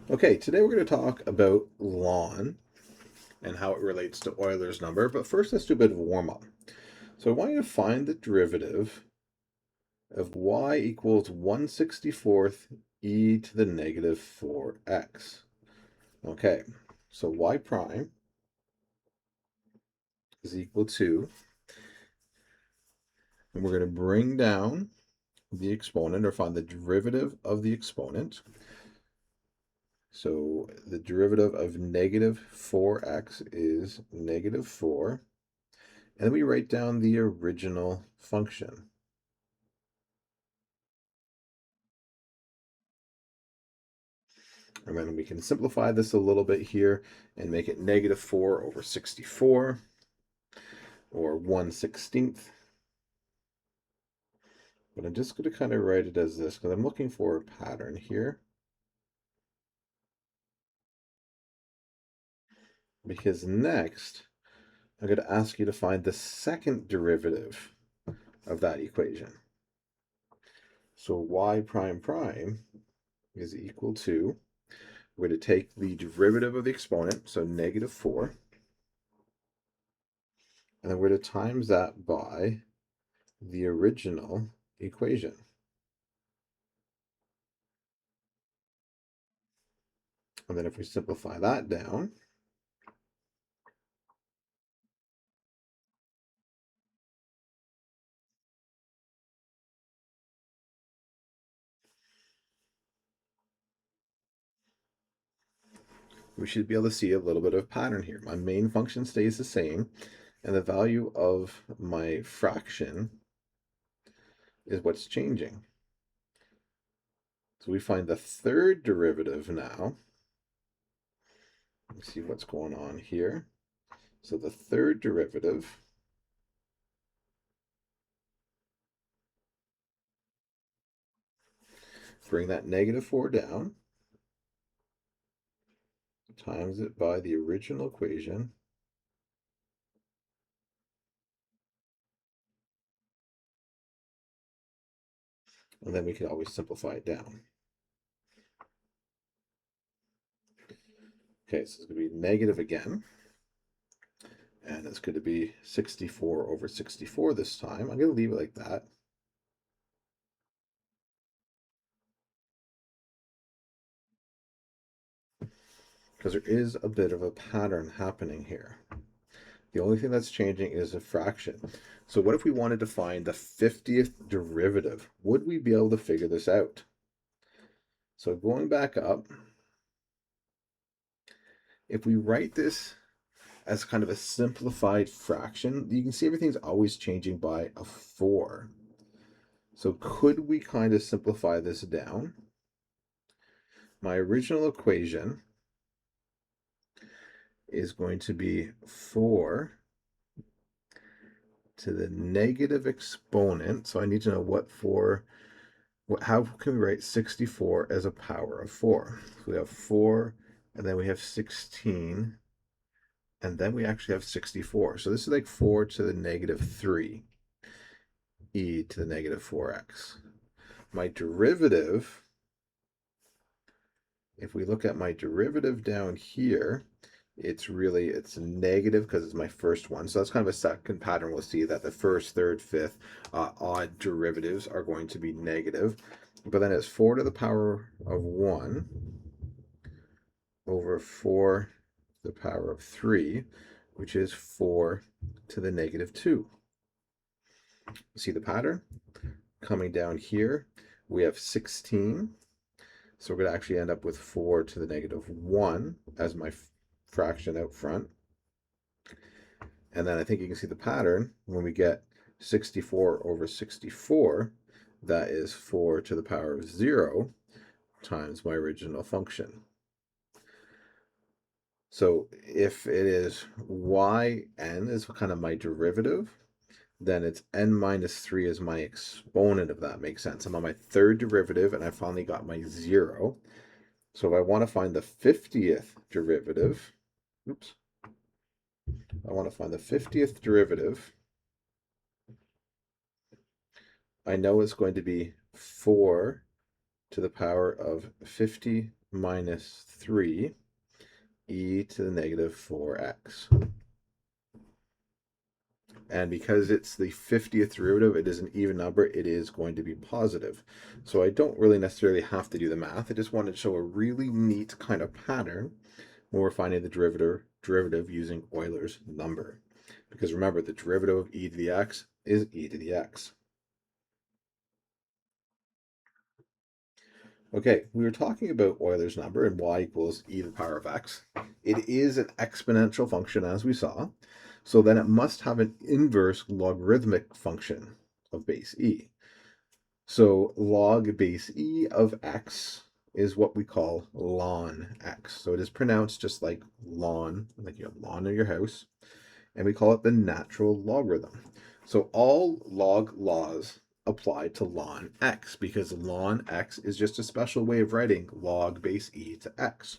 Okay, today we're going to talk about ln and how it relates to Euler's number, but first let's do a bit of a warm-up. So I want you to find the derivative of y equals 1/64 e to the negative 4x. Okay, so y prime is equal to, and we're going to bring down the exponent or find the derivative of the exponent. So the derivative of negative 4x is negative 4. And then we write down the original function. And then we can simplify this a little bit here and make it negative 4 over 64, or 1/16. But I'm just going to kind of write it as this because I'm looking for a pattern here. Because next, I'm going to ask you to find the second derivative of that equation. So y prime prime is equal to, we're going to take the derivative of the exponent, so negative 4, and then we're going to times that by the original equation. And then if we simplify that down, we should be able to see a little bit of pattern here. My main function stays the same, and the value of my fraction is what's changing. So we find the third derivative now. Let's see what's going on here. So the third derivative bring that negative 4 down, times it by the original equation, and then we can always simplify it down. Okay, so it's going to be negative again, and it's going to be 64 over 64 this time. I'm going to leave it like that. Because there is a bit of a pattern happening here. The only thing that's changing is a fraction. So what if we wanted to find the 50th derivative? Would we be able to figure this out? So going back up, if we write this as kind of a simplified fraction, you can see everything's always changing by a 4. So could we kind of simplify this down? My original equation is going to be 4 to the negative exponent. So I need to know what 4, how can we write 64 as a power of 4? So we have 4, and then we have 16, and then we actually have 64. So this is like 4 to the negative 3 e to the negative 4x. My derivative, if we look at my derivative down here, it's negative because it's my first one. So that's kind of a second pattern. We'll see that the first, third, fifth odd derivatives are going to be negative. But then it's 4 to the power of 1 over 4 to the power of 3, which is 4 to the negative 2. See the pattern? Coming down here, we have 16. So we're going to actually end up with 4 to the negative 1 as my fraction out front. And then I think you can see the pattern when we get 64 over 64, that is 4 to the power of 0 times my original function. So if it is yn is kind of my derivative, then it's n minus 3 is my exponent, if that makes sense. I'm on my third derivative, and I finally got my 0. So if I want to find the 50th derivative, I want to find the 50th derivative, I know it's going to be 4 to the power of 50 minus 3 e to the negative 4x. And because it's the 50th derivative, it is an even number, it is going to be positive. So I don't really necessarily have to do the math. I just wanted to show a really neat kind of pattern when we're finding the derivative using Euler's number. Because remember, the derivative of e to the x is e to the x. Okay, we were talking about Euler's number and y equals e to the power of x. It is an exponential function, as we saw, so then it must have an inverse logarithmic function of base e. So log base e of x is what we call ln x. So it is pronounced just like lawn, like you have lawn in your house, and we call it the natural logarithm. So all log laws apply to ln x because ln x is just a special way of writing log base e to x.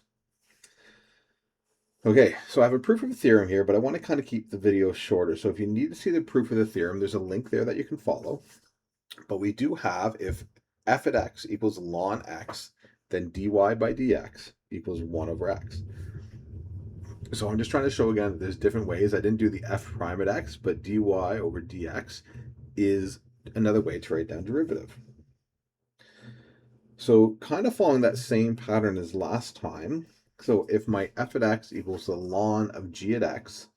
Okay, so I have a proof of a theorem here, but I want to kind of keep the video shorter. So if you need to see the proof of the theorem, there's a link there that you can follow. But we do have, if f at x equals ln x, then dy by dx equals 1 over x. So I'm just trying to show again that there's different ways. I didn't do the f prime at x, but dy over dx is another way to write down derivative. So kind of following that same pattern as last time. So if my f at x equals the ln of g at x,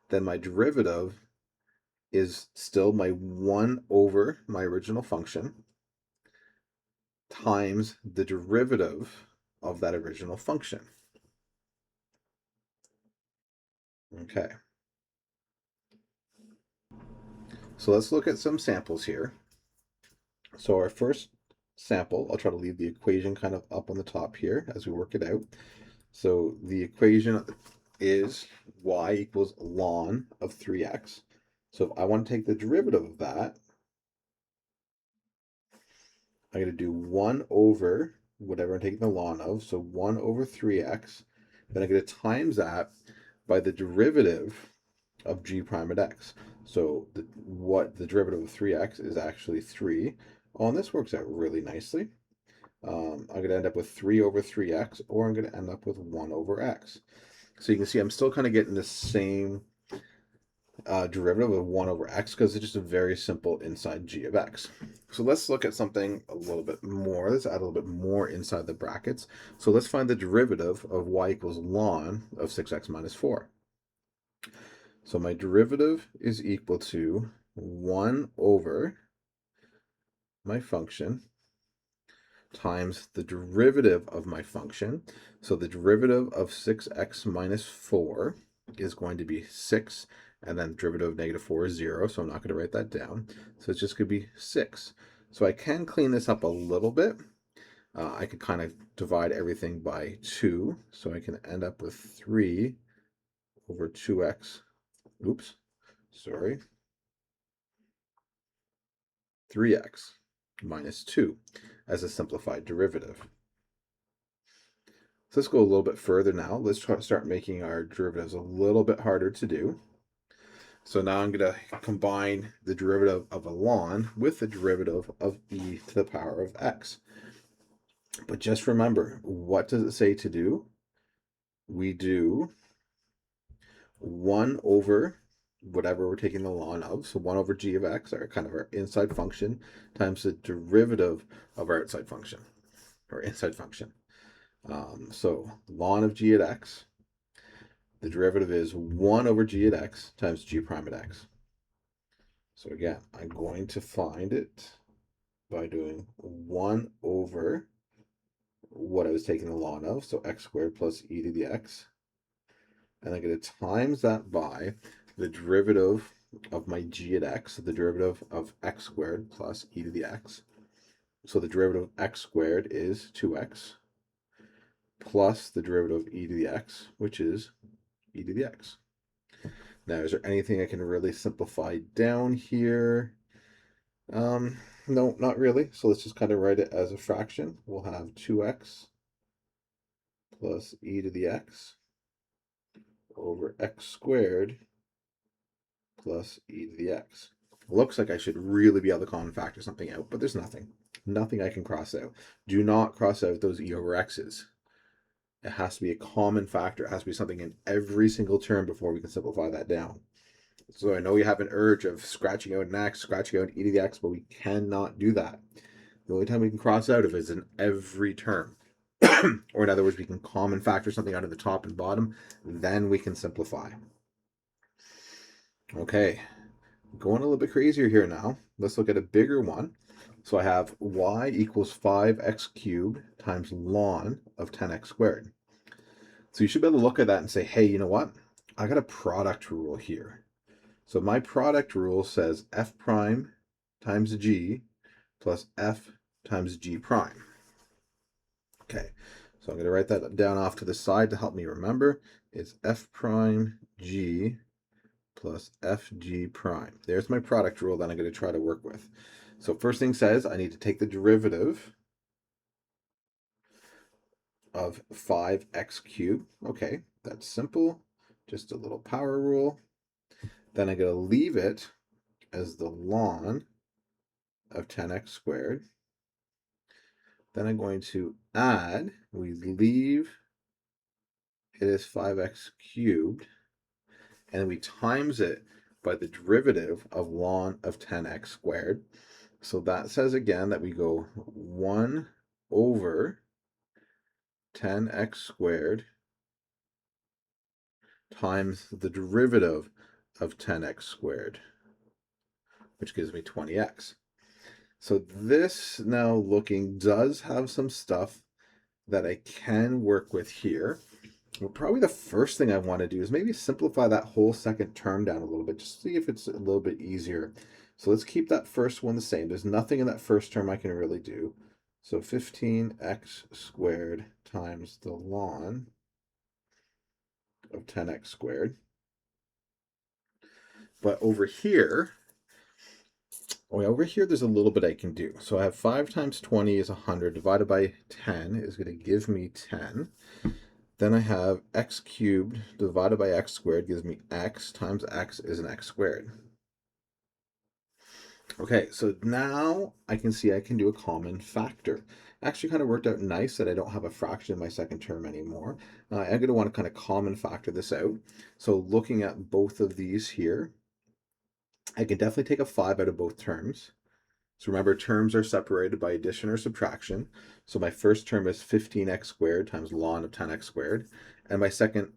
then my derivative is still my 1 over my original function times the derivative of that original function. Okay. So let's look at some samples here. So our first sample, I'll try to leave the equation kind of up on the top here as we work it out. So the equation is y equals ln of 3x. So if I want to take the derivative of that, I'm going to do 1 over whatever I'm taking the ln of, so 1 over 3x. Then I'm going to times that by the derivative of g prime at x. So what the derivative of 3x is actually 3. Oh, and this works out really nicely. I'm going to end up with 3 over 3x, or I'm going to end up with 1 over x. So you can see I'm still kind of getting the same derivative of 1 over x because it's just a very simple inside g of x. So let's look at something a little bit more. Let's add a little bit more inside the brackets. So let's find the derivative of y equals ln of 6x minus 4. So my derivative is equal to 1 over my function times the derivative of my function. So the derivative of 6x minus 4 is going to be 6, and then the derivative of negative 4 is 0, so I'm not going to write that down. So it's just going to be 6. So I can clean this up a little bit. I could kind of divide everything by 2, so I can end up with 3 over 2x. Oops, sorry. 3x minus 2 as a simplified derivative. So let's go a little bit further now. Let's start making our derivatives a little bit harder to do. So now I'm going to combine the derivative of a ln with the derivative of e to the power of x. But just remember, what does it say to do? We do 1 over whatever we're taking the ln of, so 1 over g of x, our kind of our inside function, times the derivative of our outside function, or inside function. So ln of g at x, the derivative is 1 over g at x times g prime at x. So again, I'm going to find it by doing 1 over what I was taking the ln of, so x squared plus e to the x. And I'm going to times that by the derivative of my g at x, so the derivative of x squared plus e to the x. So the derivative of x squared is 2x plus the derivative of e to the x, which is e to the x. Now, is there anything I can really simplify down here? No, not really. So let's just kind of write it as a fraction. We'll have 2x plus e to the x over x squared plus e to the x. It looks like I should really be able to common factor something out, but there's nothing. Nothing I can cross out. Do not cross out those e over x's. It has to be a common factor. It has to be something in every single term before we can simplify that down. So I know you have an urge of scratching out an x, scratching out e to the x, but we cannot do that. The only time we can cross out of it is in every term. Or in other words, we can common factor something out of the top and bottom, then we can simplify. Okay, going a little bit crazier here now. Let's look at a bigger one. So I have y equals 5x cubed times ln of 10x squared. So you should be able to look at that and say, hey, you know what? I got a product rule here. So my product rule says f prime times g plus f times g prime. Okay, so I'm going to write that down off to the side to help me remember. It's f prime g plus fg prime. There's my product rule that I'm going to try to work with. So first thing says I need to take the derivative of 5x cubed. Okay, that's simple. Just a little power rule. Then I'm going to leave it as the ln of 10x squared. Then I'm going to add, we leave it as 5x cubed, and we times it by the derivative of ln of 10x squared. So that says again that we go 1 over 10x squared times the derivative of 10x squared, which gives me 20x. So this now looking does have some stuff that I can work with here. Well, probably the first thing I want to do is maybe simplify that whole second term down a little bit, just see if it's a little bit easier. So let's keep that first one the same. There's nothing in that first term I can really do. So 15x squared times the ln of 10x squared. But over here, there's a little bit I can do. So I have 5 times 20 is 100 divided by 10 is going to give me 10. Then I have x cubed divided by x squared gives me x times x is an x squared. Okay, so now I can see I can do a common factor. Actually kind of worked out nice that I don't have a fraction in my second term anymore. I'm going to want to kind of common factor this out. So looking at both of these here, I can definitely take a 5 out of both terms. So remember, terms are separated by addition or subtraction. So my first term is 15x squared times ln of 10x squared. And my second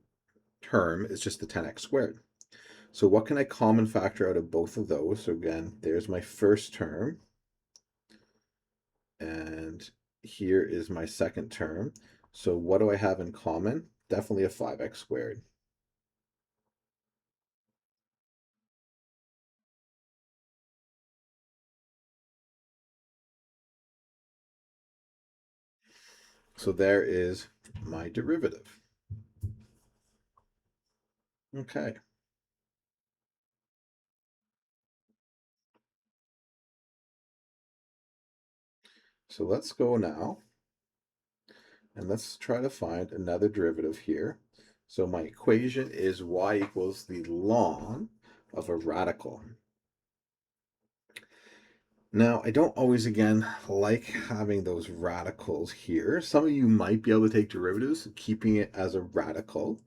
term is just the 10x squared. So what can I common factor out of both of those? So again, there's my first term. And here is my second term. So what do I have in common? Definitely a 5x squared. So there is my derivative. Okay. So let's go now and let's try to find another derivative here. So my equation is y equals the ln of a radical. Now, I don't always, again, like having those radicals here. Some of you might be able to take derivatives, keeping it as a radical,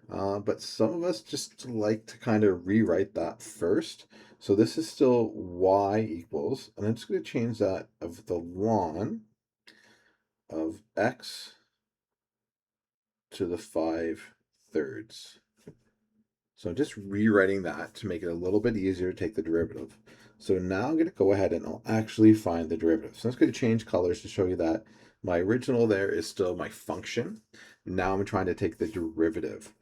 but some of us just like to kind of rewrite that first. So this is still y equals, and I'm just going to change that of the ln of x to the 5/3. So I'm just rewriting that to make it a little bit easier to take the derivative. So now I'm going to go ahead and I'll actually find the derivative. So I'm just going to change colors to show you that my original there is still my function. Now I'm trying to take the derivative.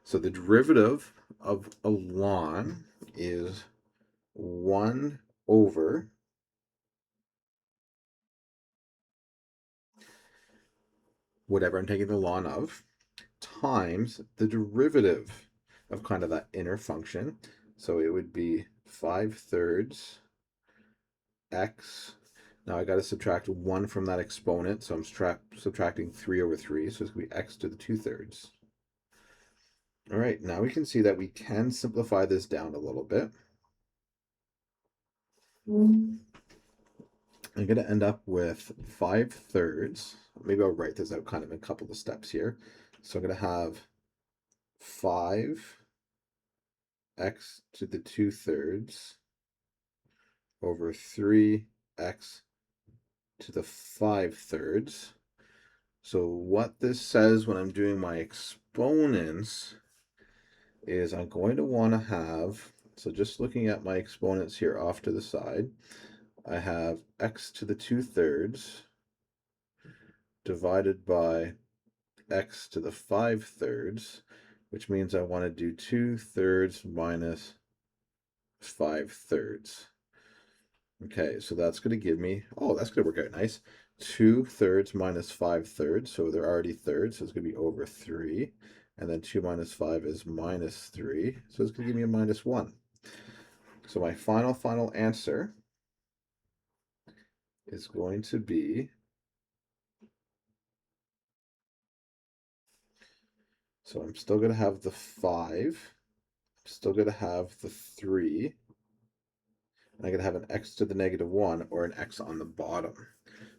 So the derivative of a ln is 1 over whatever I'm taking the ln of times the derivative of kind of that inner function. So it would be 5/3 x. Now I got to subtract 1 from that exponent, so I'm subtracting 3 over 3, so it's going to be x to the 2/3. All right, now we can see that we can simplify this down a little bit. I'm going to end up with 5/3. Maybe I'll write this out kind of in a couple of steps here. So I'm going to have 5x to the 2/3 over 3x to the 5/3. So what this says when I'm doing my exponents is I'm going to want to have, so just looking at my exponents here off to the side, I have x to the 2/3 divided by x to the 5/3, which means I want to do 2/3 minus 5/3. Okay, so that's going to give me, oh, that's going to work out nice. 2/3 minus 5/3, so they're already thirds, so it's going to be over 3. And then 2 minus 5 is minus 3, so it's going to give me a minus 1. So my final answer is going to be, so I'm still going to have the 5, I'm still going to have the 3, and I'm going to have an x to the negative 1 or an x on the bottom.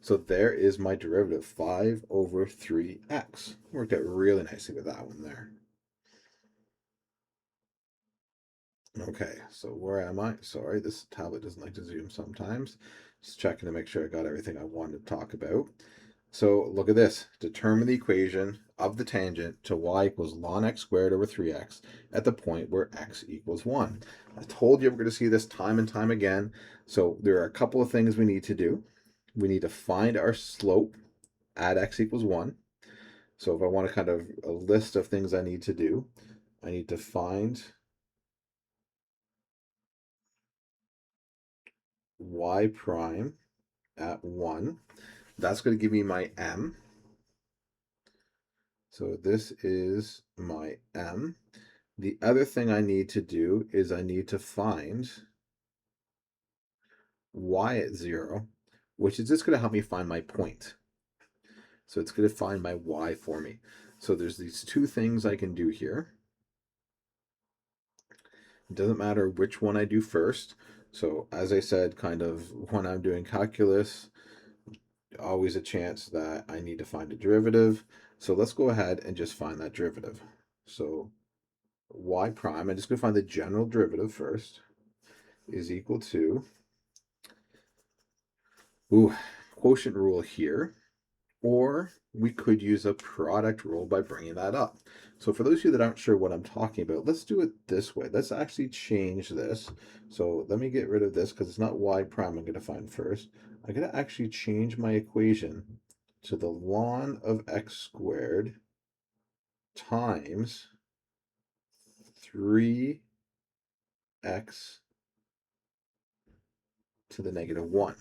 So there is my derivative, 5 over 3x. Worked out really nicely with that one there. Okay, so where am I? Sorry, this tablet doesn't like to zoom sometimes. Just checking to make sure I got everything I wanted to talk about. So look at this. Determine the equation of the tangent to y equals ln x squared over 3x at the point where x equals 1. I told you we're going to see this time and time again. So there are a couple of things we need to do. We need to find our slope at x equals 1. So if I want to kind of a list of things I need to do, I need to find y prime at 1. That's going to give me my m. So this is my m. The other thing I need to do is I need to find y at 0, which is just going to help me find my point. So it's going to find my y for me. So there's these two things I can do here. It doesn't matter which one I do first. So as I said, kind of when I'm doing calculus, always a chance that I need to find a derivative. So let's go ahead and just find that derivative. So y prime, I'm just going to find the general derivative first, is equal to, quotient rule here, or we could use a product rule by bringing that up. So for those of you that aren't sure what I'm talking about, let's do it this way. Let's actually change this. So let me get rid of this because it's not y prime I'm going to find first. I'm going to actually change my equation to the ln of x squared times 3x to the negative 1.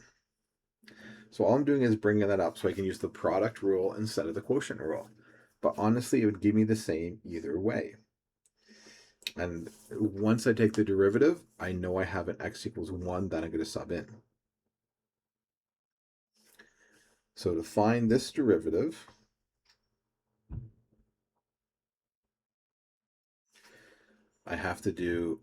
So all I'm doing is bringing that up so I can use the product rule instead of the quotient rule. But honestly, it would give me the same either way. And once I take the derivative, I know I have an x equals 1 that I'm going to sub in. So to find this derivative, I have to do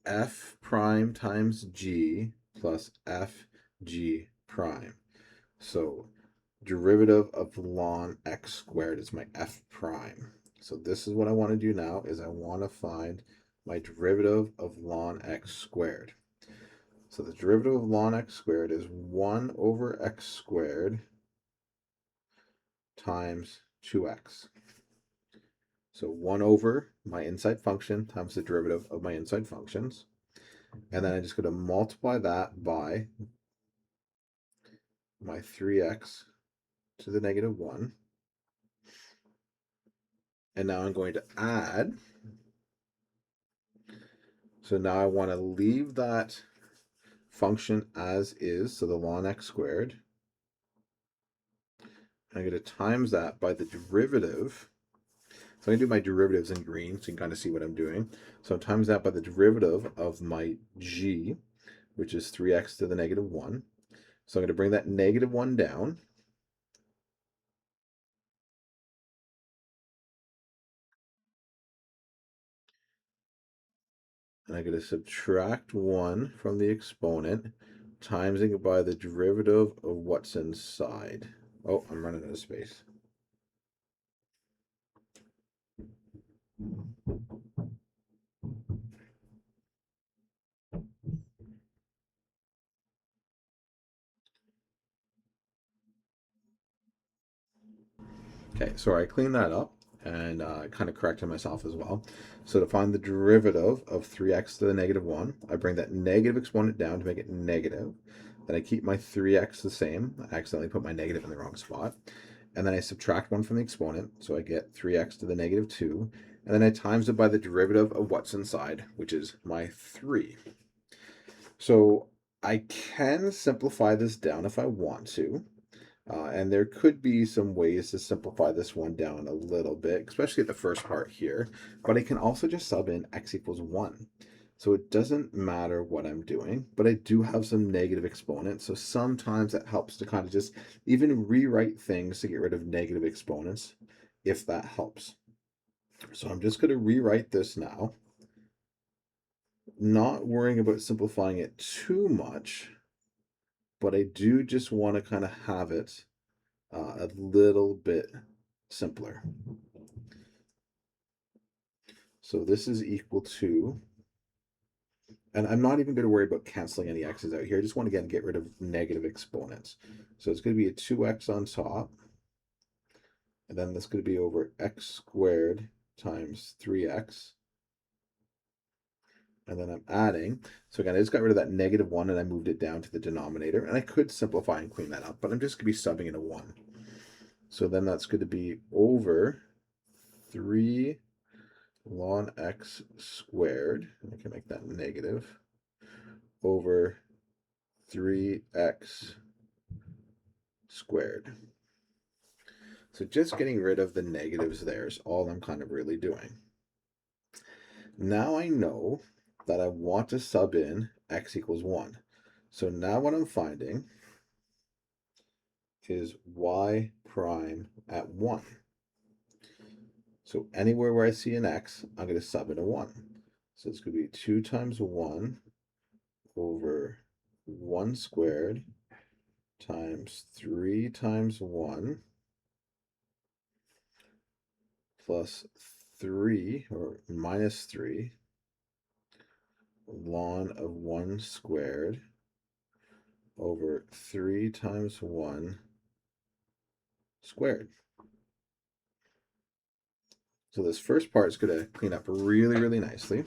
f prime times g plus f g prime. So derivative of ln x squared is my f prime. So this is what I want to do now, is I want to find my derivative of ln x squared. So the derivative of ln x squared is 1 over x squared times 2x. So 1 over my inside function times the derivative of my inside functions. And then I'm just going to multiply that by my 3x to the negative 1. And now I'm going to add. So now I want to leave that function as is, so the ln x squared. I'm going to times that by the derivative. So I'm going to do my derivatives in green so you can kind of see what I'm doing. So times that by the derivative of my g, which is 3x to the negative 1. So I'm going to bring that negative 1 down. And I'm going to subtract 1 from the exponent, timesing it by the derivative of what's inside. Oh, I'm running out of space. Okay, so I cleaned that up and kind of corrected myself as well. So to find the derivative of 3x to the negative 1, I bring that negative exponent down to make it negative. Then I keep my 3x the same. I accidentally put my negative in the wrong spot. And then I subtract 1 from the exponent, so I get 3x to the negative 2. And then I times it by the derivative of what's inside, which is my 3. So I can simplify this down if I want to. And there could be some ways to simplify this one down a little bit, especially at the first part here. But I can also just sub in x equals 1. So it doesn't matter what I'm doing, but I do have some negative exponents. So sometimes it helps to kind of just even rewrite things to get rid of negative exponents, if that helps. So I'm just going to rewrite this now, not worrying about simplifying it too much, but I do just want to kind of have it a little bit simpler. So this is equal to, and I'm not even going to worry about canceling any x's out here. I just want to, again, get rid of negative exponents. So it's going to be a 2x on top, and then that's going to be over x squared times 3x. And then I'm adding, so again, I just got rid of that negative 1 and I moved it down to the denominator. And I could simplify and clean that up, but I'm just going to be subbing in a 1. So then that's going to be over 3 ln x squared, I can make that negative, over 3x squared. So just getting rid of the negatives there is all I'm kind of really doing. Now I know that I want to sub in x equals 1. So now what I'm finding is y prime at 1. So anywhere where I see an x, I'm going to sub in a 1. So it's going to be 2 times 1 over 1 squared times 3 times 1 plus 3, or minus 3, ln of 1 squared over 3 times 1 squared. So this first part is going to clean up really, really nicely.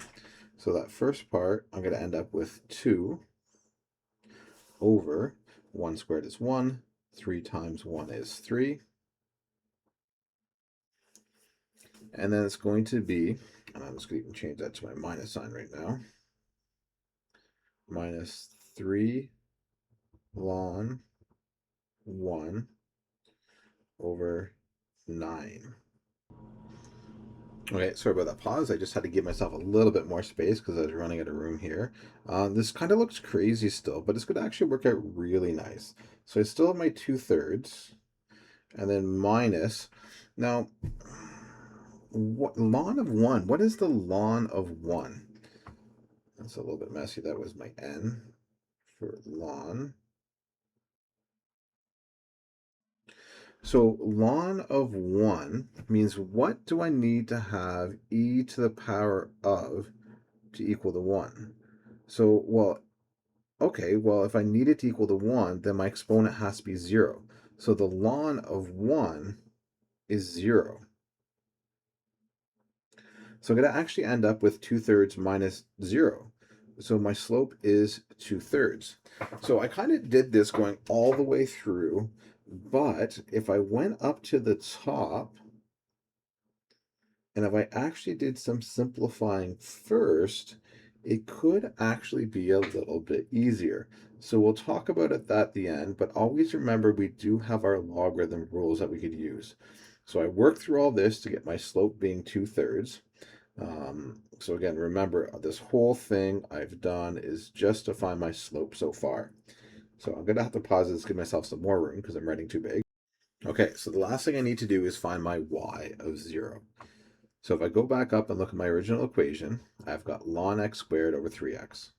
So that first part, I'm going to end up with 2 over 1 squared is 1, 3 times 1 is 3. And then it's going to be, and I'm just going to even change that to my minus sign right now, minus 3 ln 1 over 9. Okay, sorry about that pause. I just had to give myself a little bit more space because I was running out of room here. This kind of looks crazy still, but it's going to actually work out really nice. So I still have my 2/3, and then minus. Now, what ln of 1? What is the ln of 1? That's a little bit messy. That was my n for ln. So ln of 1 means what do I need to have e to the power of to equal to 1? So, well, okay, well, if I need it to equal to 1, then my exponent has to be 0. So the ln of 1 is 0. So I'm going to actually end up with 2/3 minus 0. So my slope is 2/3. So I kind of did this going all the way through, but if I went up to the top, and if I actually did some simplifying first, it could actually be a little bit easier. So we'll talk about it at the end, but always remember we do have our logarithm rules that we could use. So I worked through all this to get my slope being 2/3. So again, remember this whole thing I've done is just to find my slope so far. So I'm going to have to pause this, give myself some more room because I'm writing too big. Okay, so the last thing I need to do is find my y of 0. So if I go back up and look at my original equation, I've got ln x squared over 3x.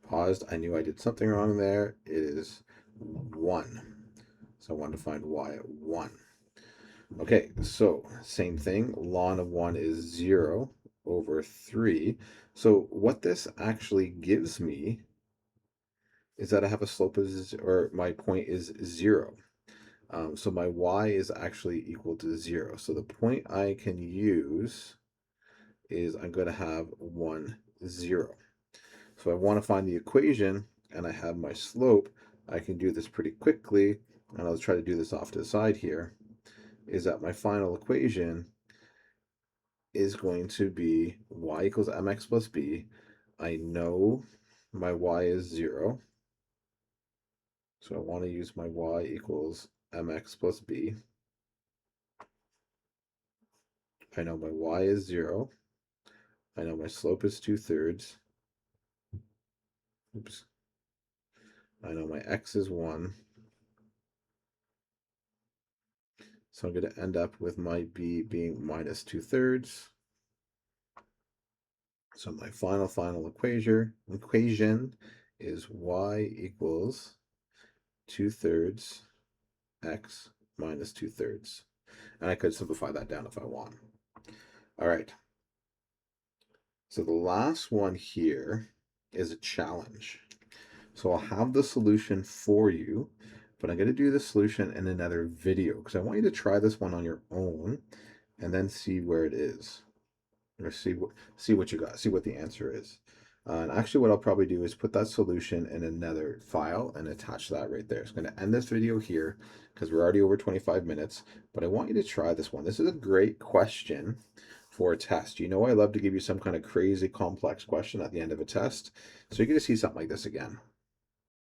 Paused, I knew I did something wrong there. It is 1. So I want to find y at 1. Okay, so same thing. Ln of 1 is 0 over 3. So what this actually gives me is that I have a slope of, or my point is 0. So my y is actually equal to 0. So the point I can use is I'm going to have 1, 0. So I want to find the equation, and I have my slope. I can do this pretty quickly, and I'll try to do this off to the side here, is that my final equation is going to be y equals mx plus b. I know my y is 0, so I want to use my y equals mx plus b. I know my y is 0. I know my slope is 2/3. Oops. I know my x is 1. So I'm going to end up with my b being minus 2/3. So my final equation is y equals 2/3 x minus 2/3. And I could simplify that down if I want. All right. So the last one here is a challenge. So I'll have the solution for you, but I'm going to do the solution in another video because I want you to try this one on your own and then see where it is, or see what you got, see what the answer is. And actually what I'll probably do is put that solution in another file and attach that right there. So I'm going to end this video here because we're already over 25 minutes, but I want you to try this one. This is a great question for a test. You know, I love to give you some kind of crazy complex question at the end of a test. So you're going to see something like this again.